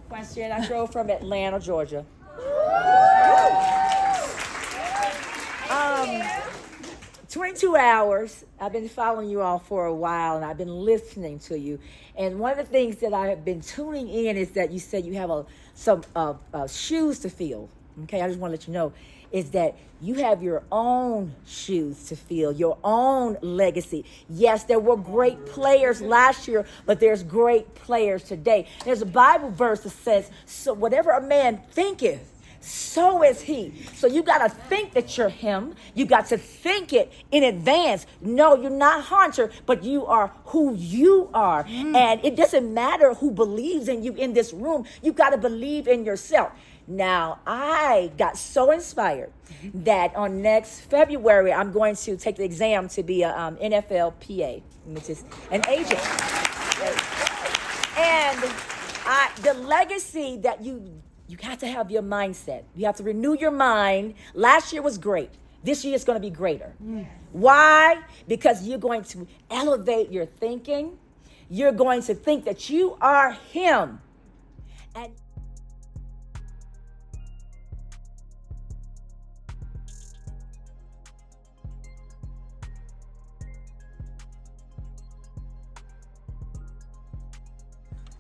Quincy, and I drove from Atlanta, Georgia. 22 hours. I've been following you all for a while, and I've been listening to you. And one of the things that I have been tuning in is that you said you have some shoes to fill. Okay, I just want to let you know is that you have your own shoes to fill, your own legacy. Yes, there were great players last year, but there's great players today. There's a Bible verse that says, so whatever a man thinketh, so is he. So you got to think that you're him. You got to think it in advance. No, you're not Hunter, but you are who you are. And it doesn't matter who believes in you in this room. You got to believe in yourself. Now, I got so inspired that on next February, I'm going to take the exam to be a NFL PA, which is an agent. And the legacy that you have to have your mindset. You have to renew your mind. Last year was great. This year is going to be greater. Why? Because you're going to elevate your thinking. You're going to think that you are him. And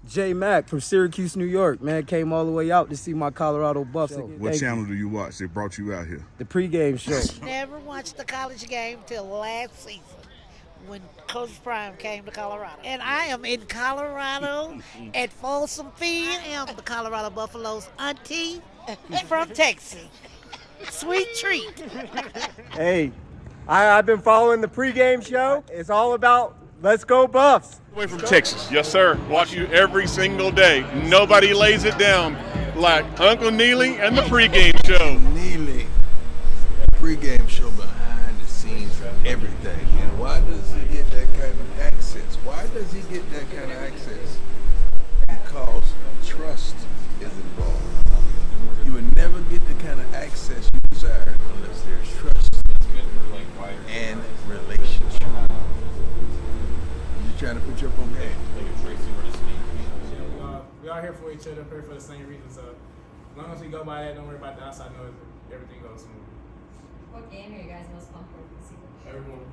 J Mac from Syracuse, New York, man, came all the way out to see my Colorado Buffs. What channel do you watch that brought you out here? The pregame show. Never watched the college game till last season when Coach Prime came to Colorado. And I am in Colorado at Folsom Field. I am the Colorado Buffaloes auntie from Texas. Sweet treat. Hey, I've been following the pregame show. It's all about let's go Buffs. Way from Texas, yes sir. Watch you every single day. Nobody lays it down like Uncle Neely and the pregame show. Neely, pregame show behind the scenes of everything. And why does he get that kind of access? Why does he get that kind of access? Because trust is involved. You would never get the kind of access you desire unless there's trust and relationship. You're trying to put your own game. We all here for each other, pray for the same reason. So as long as we go by that, don't worry about the outside noise. Everything goes smooth. What game are you guys most pumped for this season? Everyone.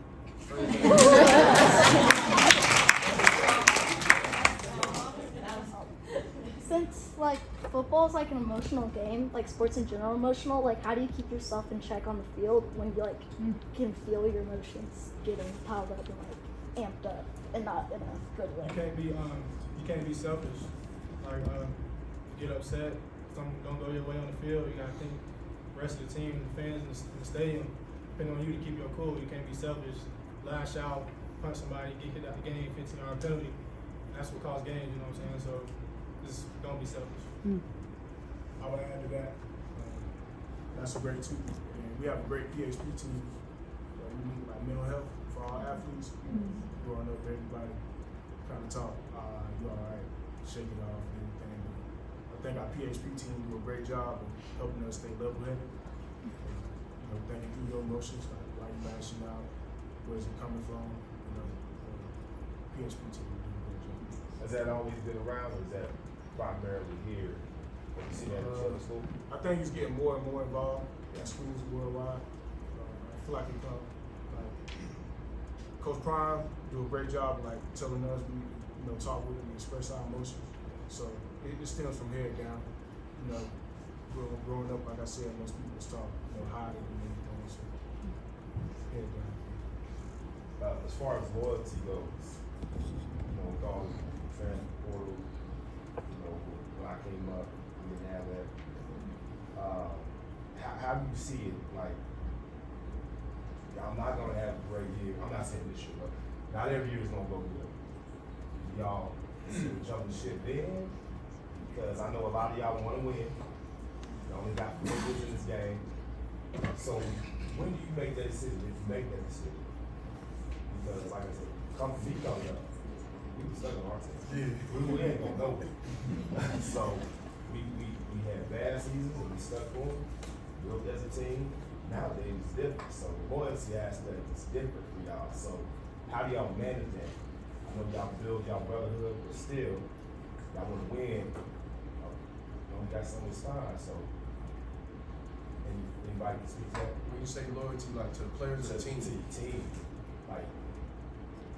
Since like football is like an emotional game, like sports in general emotional, like how do you keep yourself in check on the field when you like can feel your emotions getting piled up and like amped up and not in a good way? You can't be selfish. Like get upset, something don't go your way on the field. You gotta think the rest of the team, the fans in the stadium depend on you to keep your cool. You can't be selfish, lash out, punch somebody, get kicked out the game, 15-yard penalty. That's what caused games, you know what I'm saying? So just don't be selfish. I would add to that. That's a great too. And we have a great PHP team. We need like mental health for all athletes. Growing up, everybody kind of talk, you all right, shake it off and everything. But I think our PHP team do a great job of helping us stay level-headed. Thinking through your emotions, like why you lashing out, where's it coming from. PHP team do a great job. Has that always been around, or is that primarily here? Have you seen that in other school? I think it's getting more and more involved in schools worldwide. I feel like it comes. Coach Prime do a great job of like telling us we talk with him and express our emotions. So it stems from head down. Growing up, like I said, most people was taught hiding and everything. So head down. As far as loyalty goes, with all the transfer portal, when I came up, we didn't have that. How do you see it? Like, I'm not gonna have a great year. I'm not saying this year, but not every year is gonna go good. Y'all jumping ship then, because I know a lot of y'all want to win. You only got 4 years in this game. So when do you make that decision? If you make that decision, because like I said, come up. We were stuck on our team. We ain't gonna go. So we had bad seasons and we stuck on them. Built as a team. Nowadays it's different. So the loyalty aspect is different for y'all. So how do y'all manage that? I know y'all build y'all brotherhood, but still, y'all want to win. we got so much time. So, anybody can speak to that? When you say loyalty, like to the players, To to the team. the team. Like,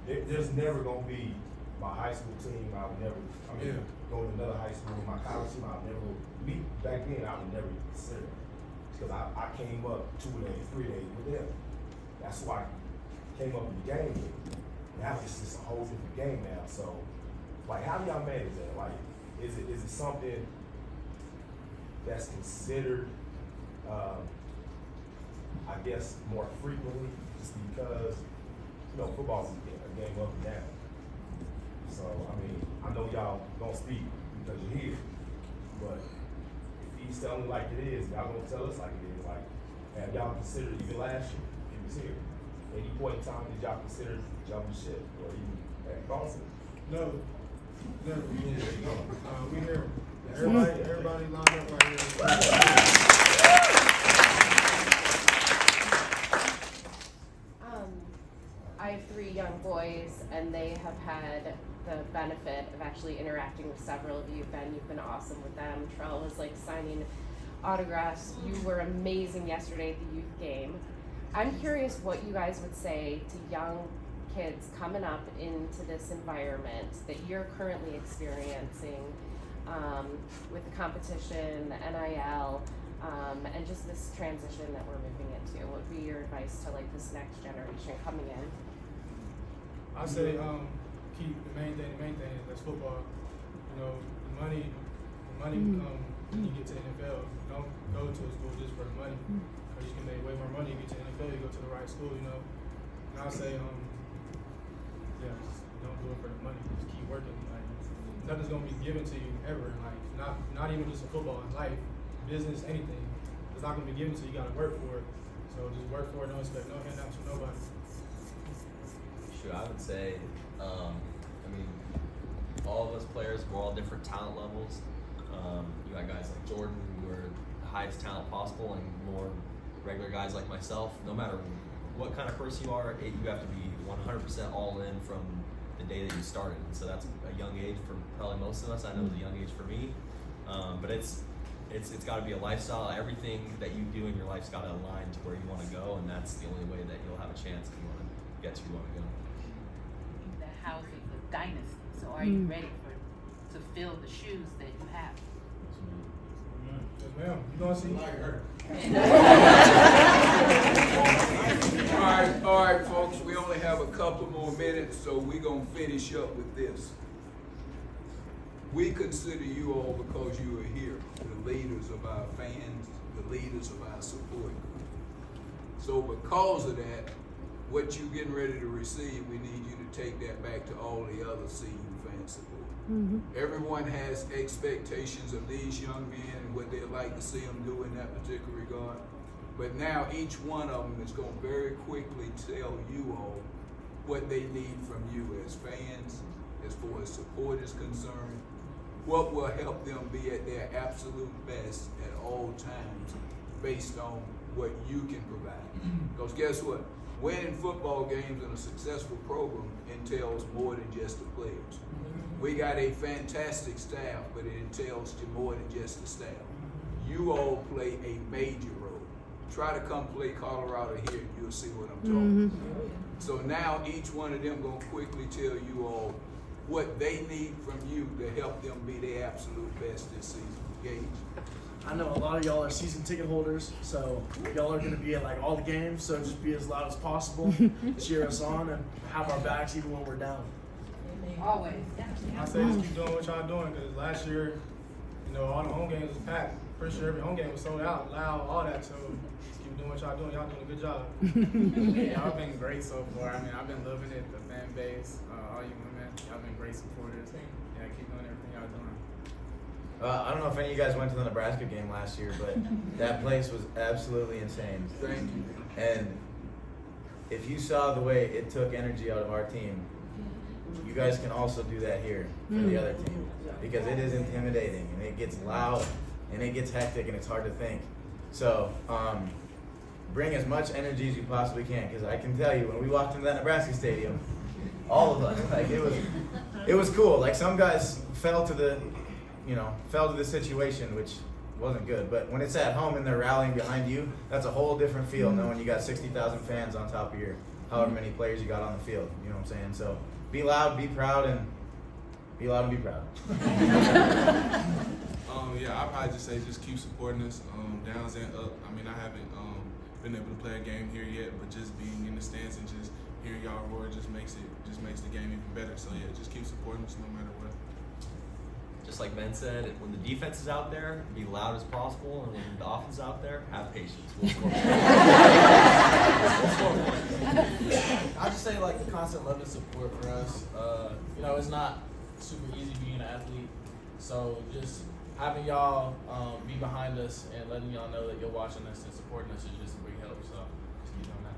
there's never gonna be my high school team. I would never. Go to another high school. My college team, I would never. Me back then, I would never consider it because I came up 2 days, 3 days with them. That's why I came up in the game with. Now it's just a whole different game now. So, like, how do y'all manage that? Like, is it something that's considered, I guess, more frequently, just because football is a game up and down. So, I mean, I know y'all don't speak because you're here, but if he's telling it like it is, y'all gonna tell us like it is. Like, have y'all considered even last year, if he was here? At any point in time, did y'all consider jumping ship or even at Boston? No, never. We here. Everybody lined up right here. I have 3 young boys, and they have had the benefit of actually interacting with several of you. Ben, you've been awesome with them. Trell was like signing autographs. You were amazing yesterday at the youth game. I'm curious what you guys would say to young kids coming up into this environment that you're currently experiencing with the competition, the NIL, and just this transition that we're moving into. What would be your advice to like this next generation coming in? I say keep the main thing is that's football. The money will come when you get to the NFL. Don't go to a school just for the money, because you can make way more money. You get to the NFL, you go to the right school. And I say just don't do it for the money. Just keep working. Like, nothing's gonna be given to you ever in life. Not even just in football, in life, business, anything. It's not gonna be given to you. You gotta work for it. So just work for it. Don't expect no handouts from nobody. Sure, I would say, all of us players, we're all different talent levels. You got guys like Jordan who are the highest talent possible, and more regular guys like myself. No matter what kind of person you are, you have to be 100% all in from the day that you started. And so that's a young age for probably most of us. I know it's a young age for me, but it's got to be a lifestyle. Everything that you do in your life's got to align to where you want to go, and that's the only way that you'll have a chance if you want to get to where you want to go. The housing of dynasty. So are you ready to fill the shoes that you have? Yes, ma'am. You gonna see like her. All right, folks. We only have a couple more minutes, so we're gonna finish up with this. We consider you all, because you are here, the leaders of our fans, the leaders of our support group. So because of that, what you're getting ready to receive, we need you to take that back to all the other CU fan support. Everyone has expectations of these young men and what they'd like to see them do in that particular regard. But now each one of them is going to very quickly tell you all what they need from you as fans, as far as support is concerned, what will help them be at their absolute best at all times based on what you can provide. Because guess what? Winning football games in a successful program entails more than just the players. We got a fantastic staff, but it entails more than just the staff. You all play a major role. Try to come play Colorado here and you'll see what I'm talking about. So now each one of them gonna quickly tell you all what they need from you to help them be their absolute best this season. Gage? I know a lot of y'all are season ticket holders, so y'all are going to be at like all the games, so just be as loud as possible, cheer us on, and have our backs even when we're down. Always. I say just keep doing what y'all doing, because last year, all the home games was packed. Pretty sure every home game was sold out, loud, all that, so just keep doing what y'all doing. Y'all doing a good job. Y'all been great so far. I've been loving it, the fan base, all you women. Y'all been great supporters. Yeah, keep doing everything y'all doing. I don't know if any of you guys went to the Nebraska game last year, but that place was absolutely insane. Thank you. And if you saw the way it took energy out of our team, you guys can also do that here for the other team, because it is intimidating and it gets loud and it gets hectic and it's hard to think. So bring as much energy as you possibly can, because I can tell you when we walked into that Nebraska stadium, all of us, like it was cool. Like some guys fell to the fell to the situation, which wasn't good. But when it's at home and they're rallying behind you, that's a whole different feel, knowing you got 60,000 fans on top of your however many players you got on the field. You know what I'm saying? So be loud, be proud, and be loud and be proud. Yeah, I'd probably just say just keep supporting us, downs and up. I mean, I haven't been able to play a game here yet, but just being in the stands and just hearing y'all roar just makes the game even better. So yeah, just keep supporting us no matter what. Just like Ben said, when the defense is out there, be loud as possible, and when the offense is out there, have patience. We'll score. I just say like the constant love and support for us. It's not super easy being an athlete, so just having y'all be behind us and letting y'all know that you're watching us and supporting us is just a big help. So just keep doing that.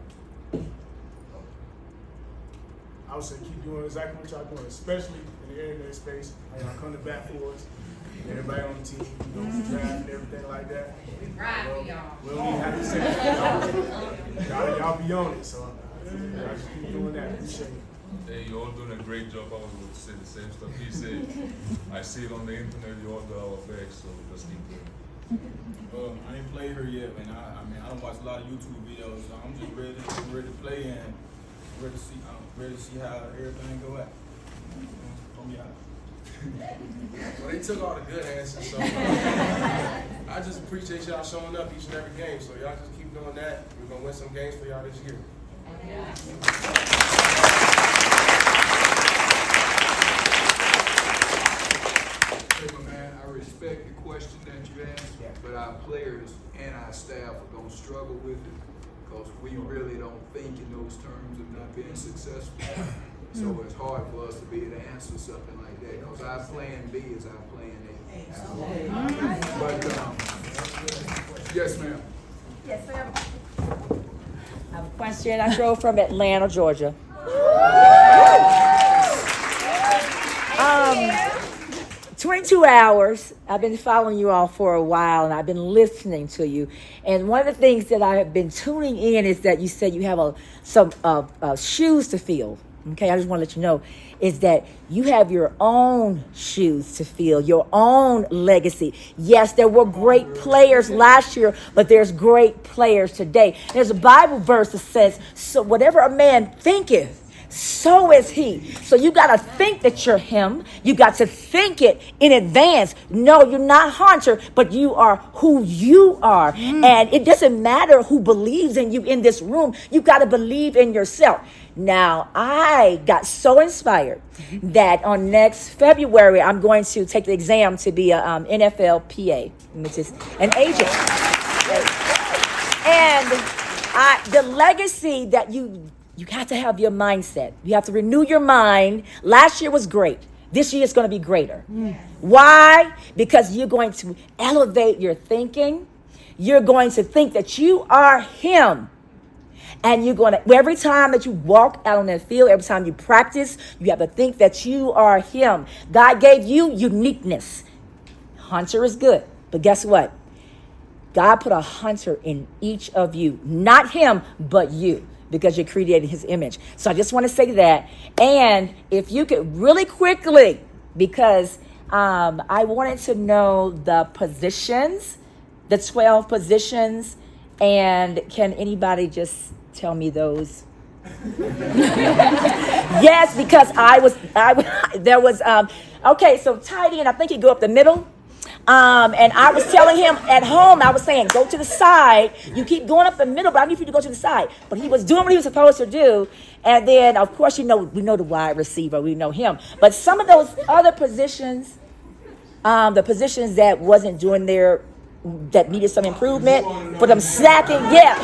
I would say keep doing exactly what y'all doing, especially in the internet space. How y'all come to bat for us. Everybody on the team, draft and everything like that. We ride for y'all. We don't even have to say that. Y'all be on it, so y'all just keep doing that. Appreciate it. Hey, you're all doing a great job. I was going to say the same stuff he said. I see it on the internet. You all do our best, so just keep doing it. I ain't played her yet, man. I don't watch a lot of YouTube videos. So I'm just ready to play and ready to see how everything go at. Well, they took all the good answers, so I just appreciate y'all showing up each and every game. So y'all just keep doing that. We're gonna win some games for y'all this year. Hey, my man, I respect the question that you asked, but our players and our staff are going to struggle with it because we really don't think in those terms of not being successful. So it's hard for us to be able to answer something like that because our plan B is our plan A. But, yes, ma'am. Yes, ma'am. I have a question. I drove from Atlanta, Georgia. 22 hours. I've been following you all for a while, and I've been listening to you. And one of the things that I have been tuning in is that you said you have some shoes to fill. Okay, I just want to let you know is that you have your own shoes to fill, your own legacy. Yes, there were great players last year, but there's great players today. There's a Bible verse that says, so whatever a man thinketh, so is he. So you got to think that you're him. You got to think it in advance. No, you're not Hunter, but you are who you are. And it doesn't matter who believes in you in this room. You got to believe in yourself. Now, I got so inspired that on next February, I'm going to take the exam to be a NFL PA, which is an agent. And the legacy that you have to have your mindset. You have to renew your mind. Last year was great. This year is going to be greater. Why? Because you're going to elevate your thinking. You're going to think that you are him. And you're going to, every time that you walk out on that field, every time you practice, you have to think that you are him. God gave you uniqueness. Hunter is good. But guess what? God put a hunter in each of you. Not him, but you. Because you're creating his image. So I just want to say that. And if you could really quickly, because I wanted to know the positions, the 12 positions, and can anybody just tell me those? Yes, because there was, okay, so tight end, I think you go up the middle. And I was telling him at home, I was saying, go to the side. You keep going up the middle, but I need you to go to the side. But he was doing what he was supposed to do. And then, of course, we know the wide receiver. We know him. But some of those other positions, the positions that wasn't doing that needed some improvement, for them sacking, yeah.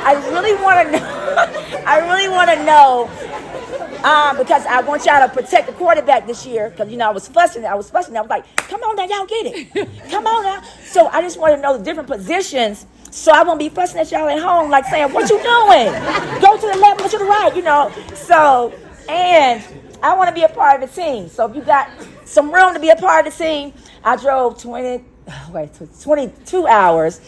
I really want to know. I really want to know. Because I want y'all to protect the quarterback this year. Because, I was fussing. I was like, come on now, y'all get it. Come on now. So I just want to know the different positions so I won't be fussing at y'all at home like saying, what you doing? Go to the left, go to the right, So, and I want to be a part of the team. So if you got some room to be a part of the team, I drove 22 hours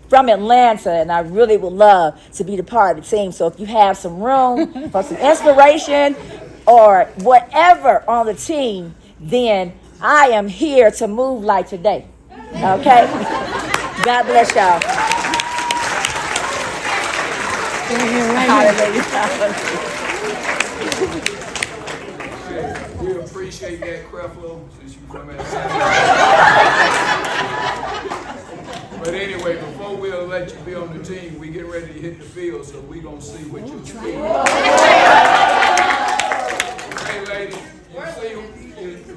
from Atlanta, and I really would love to be the part of the team. So if you have some room for some inspiration or whatever on the team, then I am here to move like today. Okay? God bless y'all. We appreciate that, Creflo, since you come in. But anyway, before we'll let you be on the team, we get ready to hit the field, so we gonna see what your speed. Hey,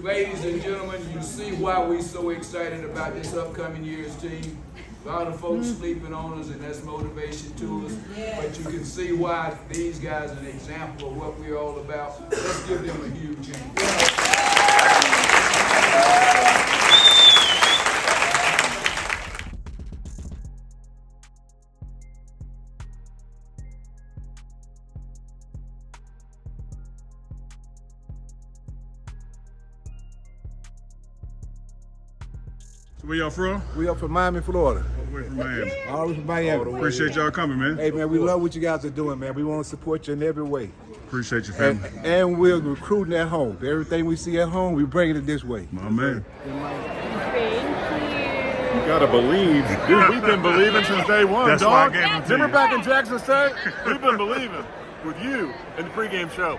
ladies and gentlemen, you see why we so excited about this upcoming year's team. A lot of folks sleeping on us, and that's motivation to us. But you can see why these guys are an example of what we're all about. Let's give them a huge hand. So where y'all from? We up from Miami, Florida. All the way from Miami. All the way from Miami. Appreciate y'all coming, man. Hey, man, we love what you guys are doing, man. We want to support you in every way. Appreciate your family. And we're recruiting at home. Everything we see at home, we bring it this way. My man. You gotta believe. Dude, we've been believing since day one, That's dog. why I gave them to Remember you. back in Jackson State? We've been believing with you in the pregame show.